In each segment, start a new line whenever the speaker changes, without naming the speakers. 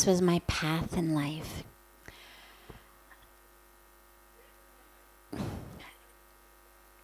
this was my path in life.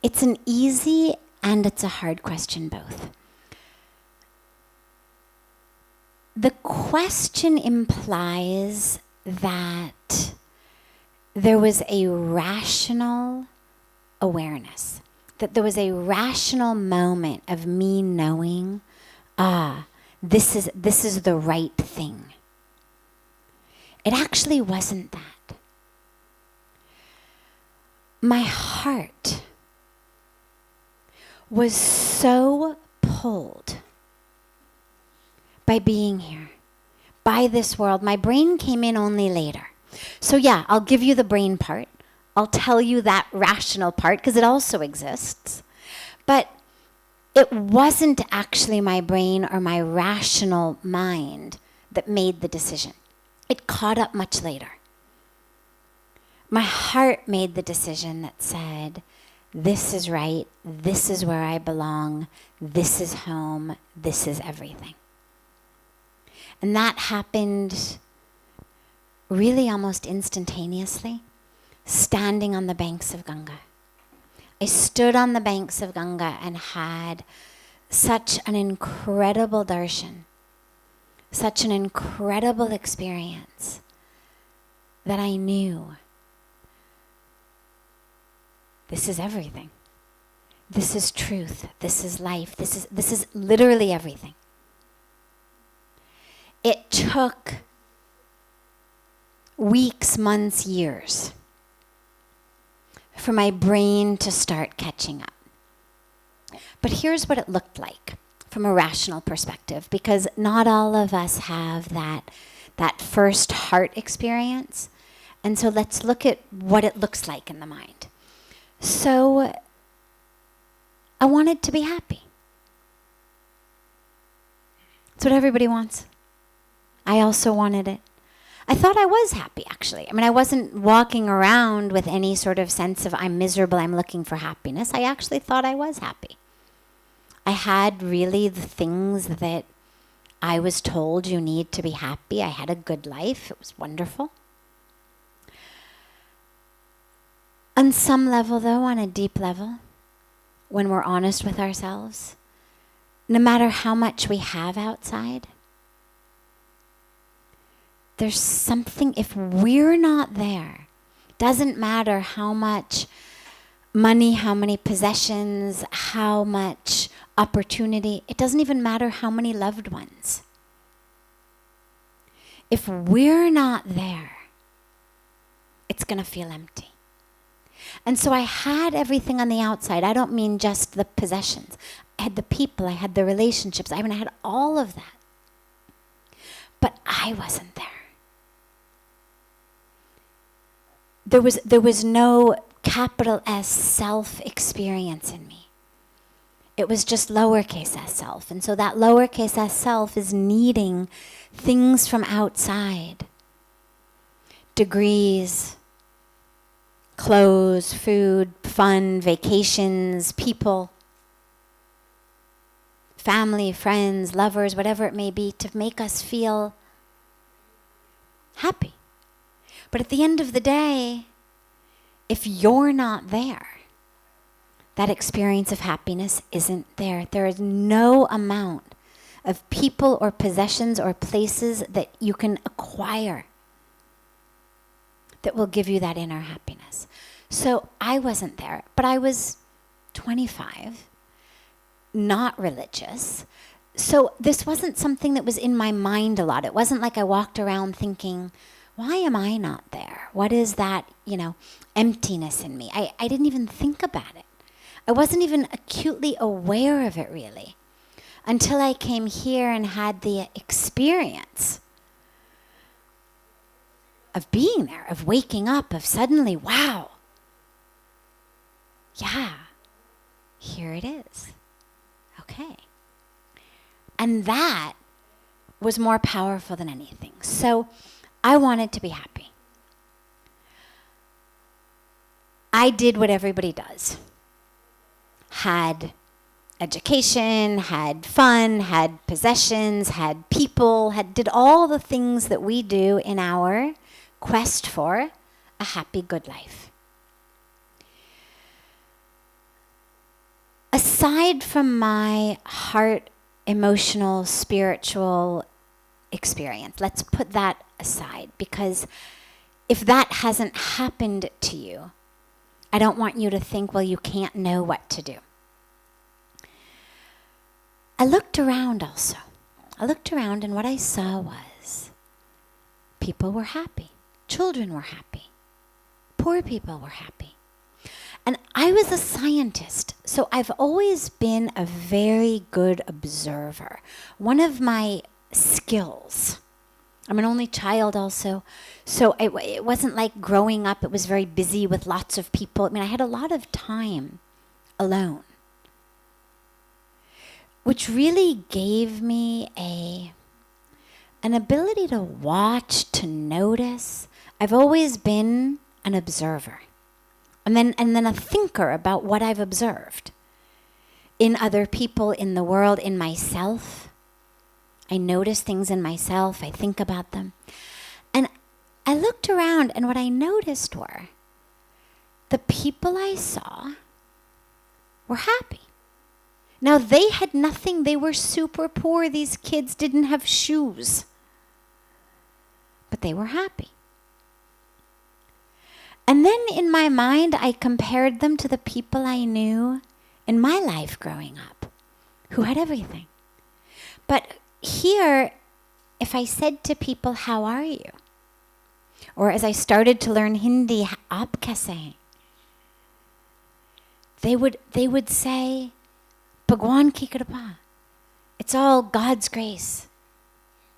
It's an easy and it's a hard question both. The question implies that there was a rational awareness, that there was a rational moment of me knowing, this is the right thing. It actually wasn't that. My heart was so pulled by being here, by this world. My brain came in only later. So yeah, I'll give you the brain part. I'll tell you that rational part because it also exists. But it wasn't actually my brain or my rational mind that made the decision. It caught up much later. My heart made the decision that said, this is right, this is where I belong, this is home, this is everything. And that happened really almost instantaneously, standing on the banks of Ganga. I stood on the banks of Ganga and had such an incredible darshan, such an incredible experience that I knew this is everything. This is truth. This is life. This is literally everything. It took weeks, months, years for my brain to start catching up. But here's what it looked like from a rational perspective, because not all of us have that first heart experience. And so let's look at what it looks like in the mind. So I wanted to be happy. That's what everybody wants. I also wanted it. I thought I was happy, actually. I mean, I wasn't walking around with any sort of sense of I'm miserable, I'm looking for happiness. I actually thought I was happy. I had really the things that I was told you need to be happy. I had a good life. It was wonderful. On some level, though, on a deep level, when we're honest with ourselves, no matter how much we have outside, there's something, if we're not there, doesn't matter how much money, how many possessions, how much opportunity, it doesn't even matter how many loved ones. If we're not there, it's going to feel empty. And so I had everything on the outside. I don't mean just the possessions. I had the people, I had the relationships, I had all of that. But I wasn't there. There was no capital S self experience in me. It was just lowercase s self. And so that lowercase s self is needing things from outside. Degrees, clothes, food, fun, vacations, people, family, friends, lovers, whatever it may be, to make us feel happy. But at the end of the day, if you're not there, that experience of happiness isn't there. There is no amount of people or possessions or places that you can acquire that will give you that inner happiness. So I wasn't there, but I was 25, not religious. So this wasn't something that was in my mind a lot. It wasn't like I walked around thinking, why am I not there? What is that, emptiness in me? I didn't even think about it. I wasn't even acutely aware of it really until I came here and had the experience of being there, of waking up, of suddenly, wow, yeah, here it is. Okay. And that was more powerful than anything. So I wanted to be happy. I did what everybody does. Had education, had fun, had possessions, had people, did all the things that we do in our quest for a happy, good life. Aside from my heart, emotional, spiritual experience, let's put that aside, because if that hasn't happened to you, I don't want you to think, well, you can't know what to do. I looked around also. I looked around, and what I saw was people were happy. Children were happy. Poor people were happy. And I was a scientist, so I've always been a very good observer. One of my skills, I'm an only child also, so it wasn't like growing up, it was very busy with lots of people. I mean, I had a lot of time alone, which really gave me an ability to watch, to notice. I've always been an observer. And then a thinker about what I've observed in other people, in the world, in myself. I notice things in myself. I think about them. And I looked around, and what I noticed were the people I saw were happy. Now, they had nothing. They were super poor. These kids didn't have shoes. But they were happy. And then in my mind, I compared them to the people I knew in my life growing up, who had everything. But here, if I said to people, how are you? Or as I started to learn Hindi, aap kaise hain? They would say, Bhagwan ki kripa. It's all God's grace.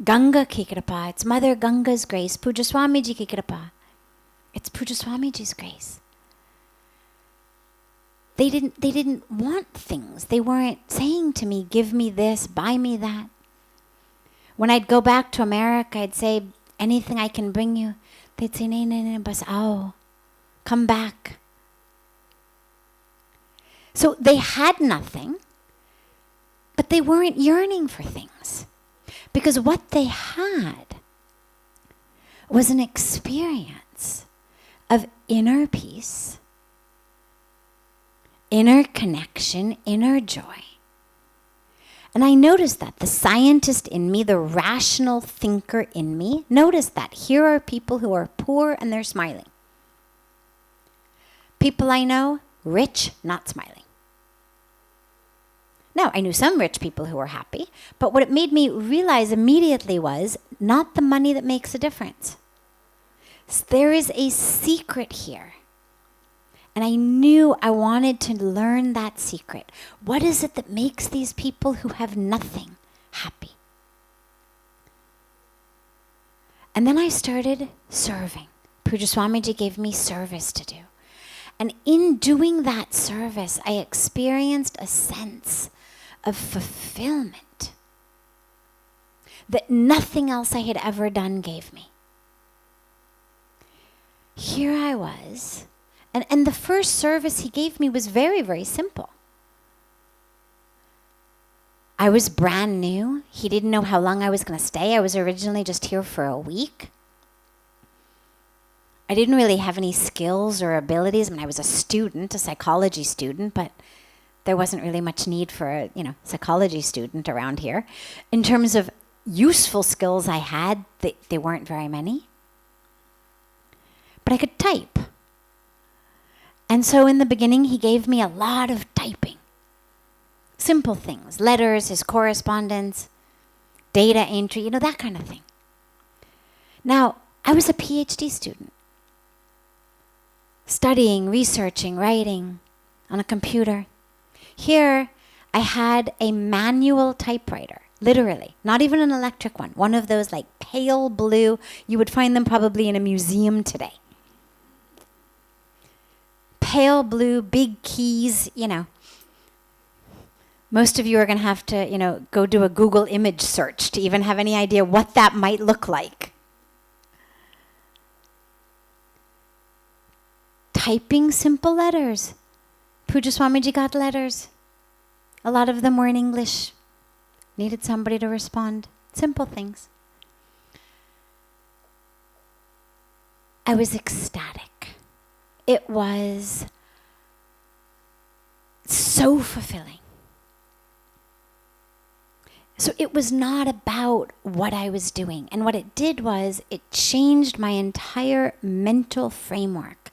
Ganga ki kripa. It's Mother Ganga's grace. Puja Swamiji ki kripa. It's Puja Swamiji's grace. They didn't want things. They weren't saying to me, give me this, buy me that. When I'd go back to America, I'd say, anything I can bring you. They'd say, no, bas aao. Come back. So they had nothing, but they weren't yearning for things. Because what they had was an experience of inner peace, inner connection, inner joy. And I noticed that the scientist in me, the rational thinker in me, noticed that here are people who are poor and they're smiling. People I know, rich, not smiling. Now, I knew some rich people who were happy, but what it made me realize immediately was not the money that makes a difference. There is a secret here. And I knew I wanted to learn that secret. What is it that makes these people who have nothing happy? And then I started serving. Puja Swamiji gave me service to do. And in doing that service, I experienced a sense of fulfillment that nothing else I had ever done gave me. Here I was, and the first service he gave me was very, very simple. I was brand new. He didn't know how long I was going to stay. I was originally just here for a week. I didn't really have any skills or abilities. I mean, I was a student, a psychology student, but there wasn't really much need for a, psychology student around here. In terms of useful skills I had, they weren't very many. But I could type. And so in the beginning, he gave me a lot of typing. Simple things, letters, his correspondence, data entry, that kind of thing. Now, I was a PhD student, studying, researching, writing on a computer. Here, I had a manual typewriter, literally, not even an electric one of those like pale blue. You would find them probably in a museum today. Pale blue, big keys, Most of you are going to have to, go do a Google image search to even have any idea what that might look like. Typing simple letters. Puja Swamiji got letters. A lot of them were in English. Needed somebody to respond. Simple things. I was ecstatic. It was so fulfilling. So it was not about what I was doing. And what it did was it changed my entire mental framework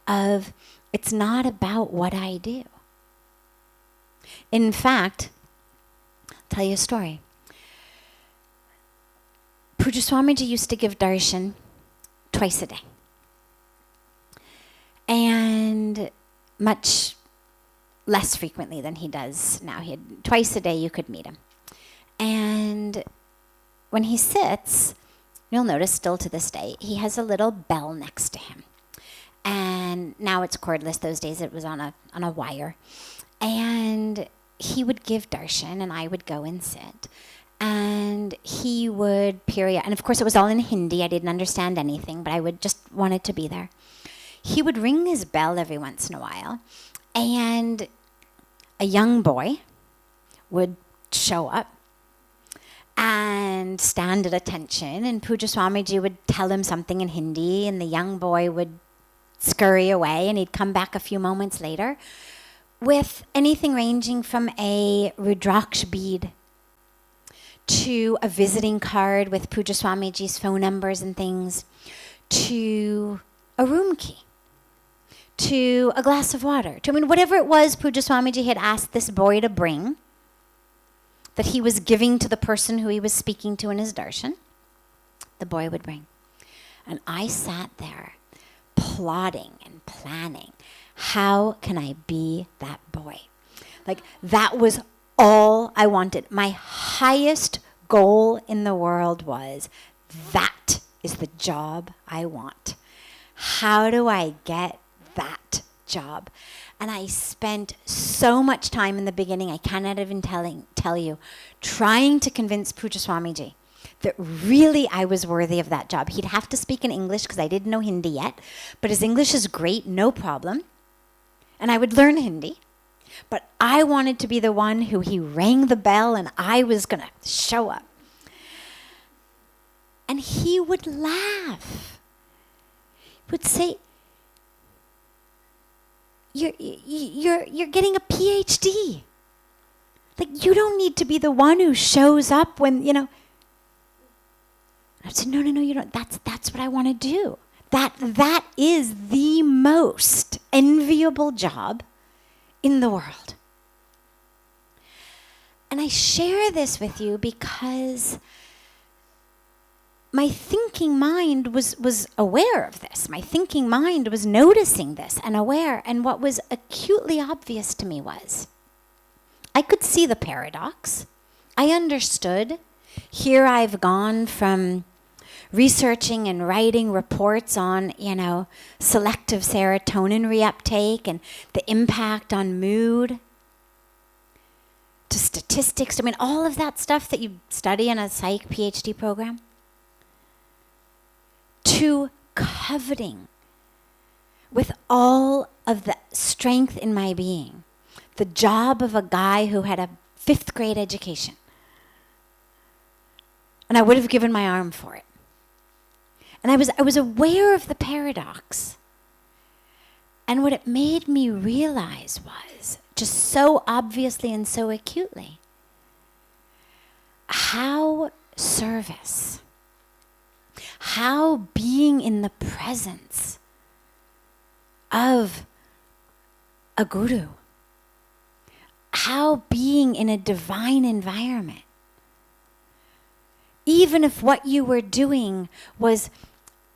of it's not about what I do. In fact, I'll tell you a story. Puja Swamiji used to give darshan twice a day. And much less frequently than he does now. Twice a day you could meet him. And when he sits, you'll notice still to this day, he has a little bell next to him. And now it's cordless. Those days it was on a wire. And he would give darshan and I would go and sit. And he would and of course it was all in Hindi. I didn't understand anything, but I would just wanted to be there. He would ring his bell every once in a while. And a young boy would show up and stand at attention, and Puja Swamiji would tell him something in Hindi, and the young boy would scurry away, and he'd come back a few moments later with anything ranging from a Rudraksh bead to a visiting card with Puja Swamiji's phone numbers and things, to a room key, to a glass of water, whatever it was Puja Swamiji had asked this boy to bring, that he was giving to the person who he was speaking to in his darshan, the boy would bring. And I sat there plotting and planning, how can I be that boy? That was all I wanted. My highest goal in the world was, that is the job I want. How do I get that job? And I spent so much time in the beginning, I cannot even tell you, trying to convince Puja Swamiji that really I was worthy of that job. He'd have to speak in English because I didn't know Hindi yet, but his English is great, no problem. And I would learn Hindi. But I wanted to be the one who he rang the bell and I was going to show up. And he would laugh. He would say, You're getting a PhD. You don't need to be the one who shows up when, I said, no, you don't. That's what I want to do. That is the most enviable job in the world. And I share this with you because my thinking mind was aware of this. My thinking mind was noticing this and aware. And what was acutely obvious to me was, I could see the paradox. I understood. Here I've gone from researching and writing reports on, selective serotonin reuptake and the impact on mood, to statistics. All of that stuff that you study in a psych PhD program. To coveting with all of the strength in my being, the job of a guy who had a 5th grade education. And I would have given my arm for it. And I was aware of the paradox. And what it made me realize was, just so obviously and so acutely, how service, how being in the presence of a guru, how being in a divine environment, even if what you were doing was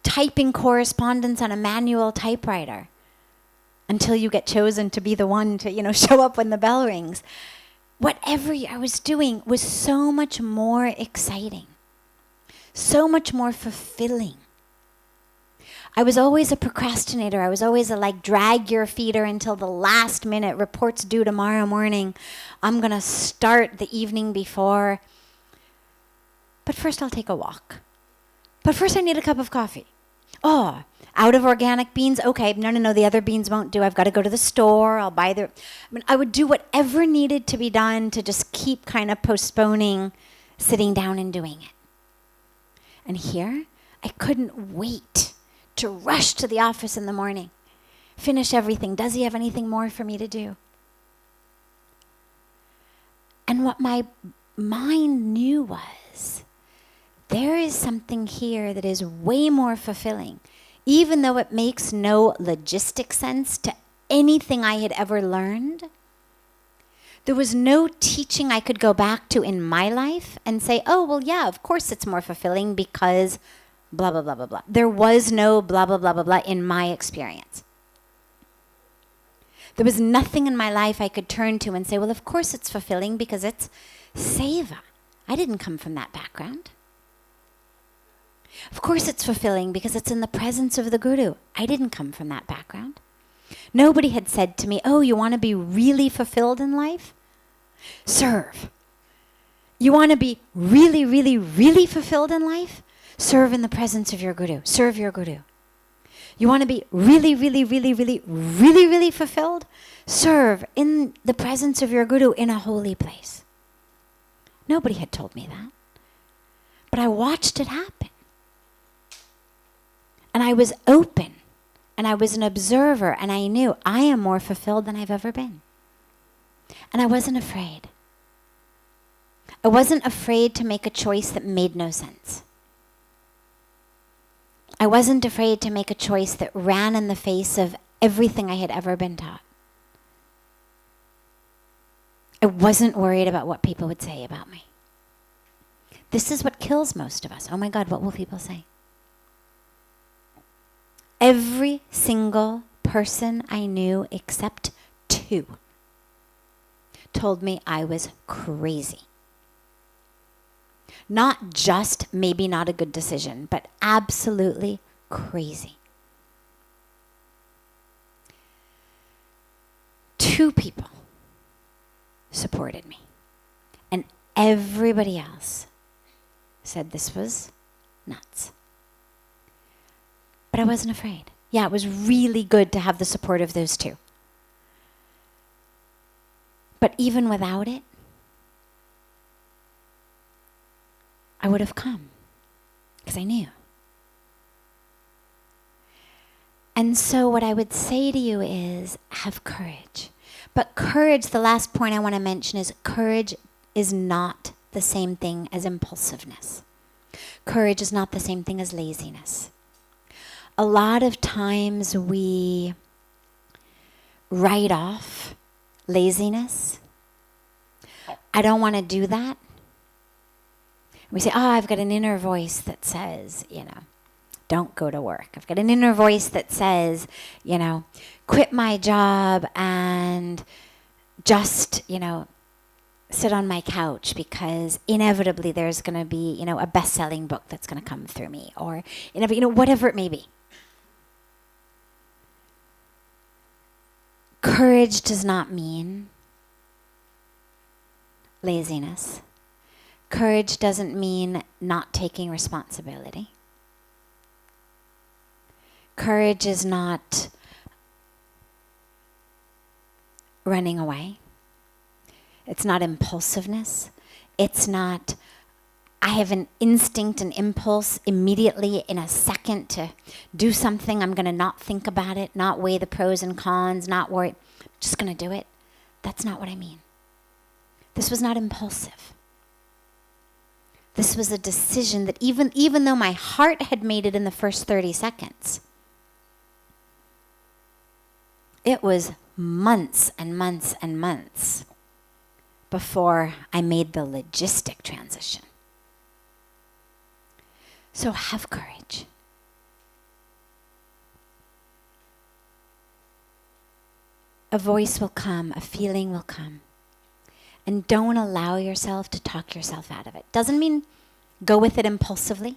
typing correspondence on a manual typewriter until you get chosen to be the one to, show up when the bell rings. Whatever I was doing was so much more exciting, so much more fulfilling. I was always a procrastinator. I was always a drag your feeder until the last minute. Reports due tomorrow morning. I'm going to start the evening before. But first I'll take a walk. But first I need a cup of coffee. Oh, Out of organic beans, okay, no, the other beans won't do. I've got to go to the store. I'll buy I would do whatever needed to be done to just keep kind of postponing sitting down and doing it. And here, I couldn't wait to rush to the office in the morning, finish everything. Does he have anything more for me to do? And what my mind knew was, there is something here that is way more fulfilling, even though it makes no logistic sense to anything I had ever learned. There was no teaching I could go back to in my life and say, oh, well, yeah, of course it's more fulfilling because blah, blah, blah, blah, blah. There was no blah, blah, blah, blah, blah in my experience. There was nothing in my life I could turn to and say, well, of course it's fulfilling because it's seva. I didn't come from that background. Of course it's fulfilling because it's in the presence of the Guru. I didn't come from that background. Nobody had said to me, oh, you want to be really fulfilled in life? Serve. You want to be really, really, really fulfilled in life? Serve in the presence of your Guru. Serve your Guru. You want to be really, really, really, really, really, really fulfilled? Serve in the presence of your Guru in a holy place. Nobody had told me that. But I watched it happen. And I was open. And I was an observer. And I knew I am more fulfilled than I've ever been. And I wasn't afraid. I wasn't afraid to make a choice that made no sense. I wasn't afraid to make a choice that ran in the face of everything I had ever been taught. I wasn't worried about what people would say about me. This is what kills most of us. Oh my God, what will people say? Every single person I knew except 2 told me I was crazy. Not just maybe not a good decision, but absolutely crazy. 2 people supported me. And everybody else said this was nuts. But I wasn't afraid. Yeah, it was really good to have the support of those 2. But even without it, I would have come because I knew. And so what I would say to you is have courage. But courage, the last point I want to mention is courage is not the same thing as impulsiveness. Courage is not the same thing as laziness. A lot of times we write off laziness. I don't want to do that. We say, oh, I've got an inner voice that says, don't go to work. I've got an inner voice that says, quit my job and just, sit on my couch because inevitably there's going to be, a best-selling book that's going to come through me or, whatever it may be. Courage does not mean laziness. Courage doesn't mean not taking responsibility. Courage is not running away. It's not impulsiveness. It's not, I have an instinct and impulse immediately in a second to do something. I'm going to not think about it, not weigh the pros and cons, not worry. I'm just going to do it. That's not what I mean. This was not impulsive. This was a decision that even though my heart had made it in the first 30 seconds, it was months and months and months before I made the logistic transition. So have courage. A voice will come, a feeling will come. And don't allow yourself to talk yourself out of it. Doesn't mean go with it impulsively,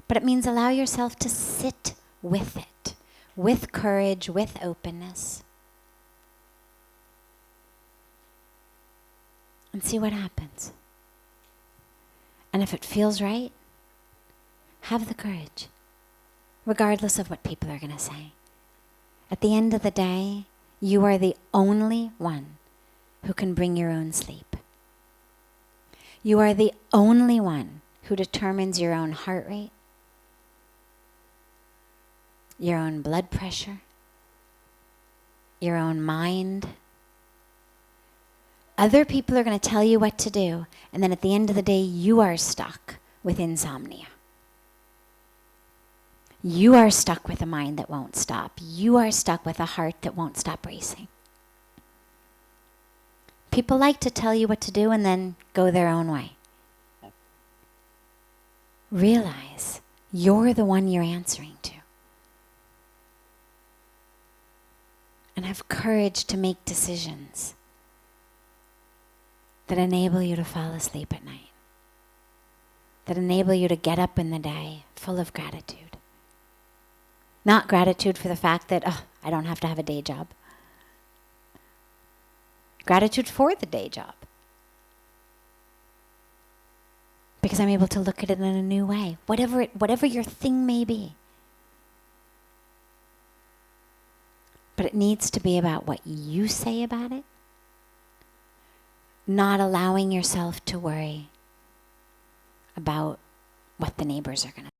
but it means allow yourself to sit with it, with courage, with openness. And see what happens. And if it feels right, have the courage. regardless of what people are going to say. At the end of the day, you are the only one who can bring your own sleep. You are the only one who determines your own heart rate, your own blood pressure, your own mind. Other people are going to tell you what to do, and then at the end of the day, you are stuck with insomnia. You are stuck with a mind that won't stop. You are stuck with a heart that won't stop racing. People like to tell you what to do and then go their own way. Realize you're the one you're answering to. And have courage to make decisions that enable you to fall asleep at night. That enable you to get up in the day full of gratitude. Not gratitude for the fact that, I don't have to have a day job. Gratitude for the day job. Because I'm able to look at it in a new way. Whatever your thing may be. But it needs to be about what you say about it. Not allowing yourself to worry about what the neighbors are going to